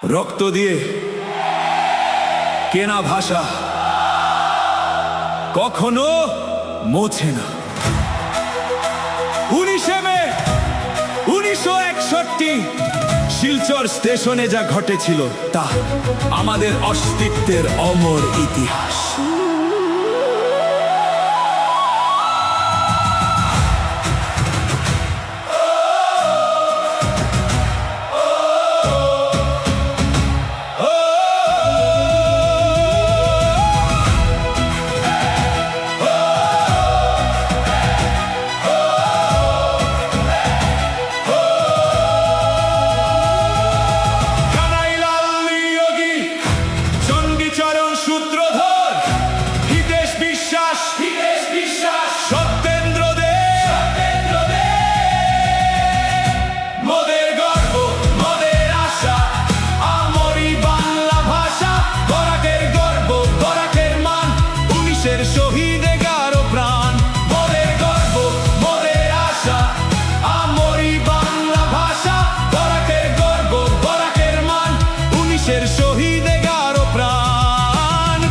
রক্ত দিয়ে কেনা ভাষা কখনো মোছে না। 19 মে 1961 শিলচর স্টেশনে যা ঘটেছিল তা আমাদের অস্তিত্বের অমর ইতিহাস।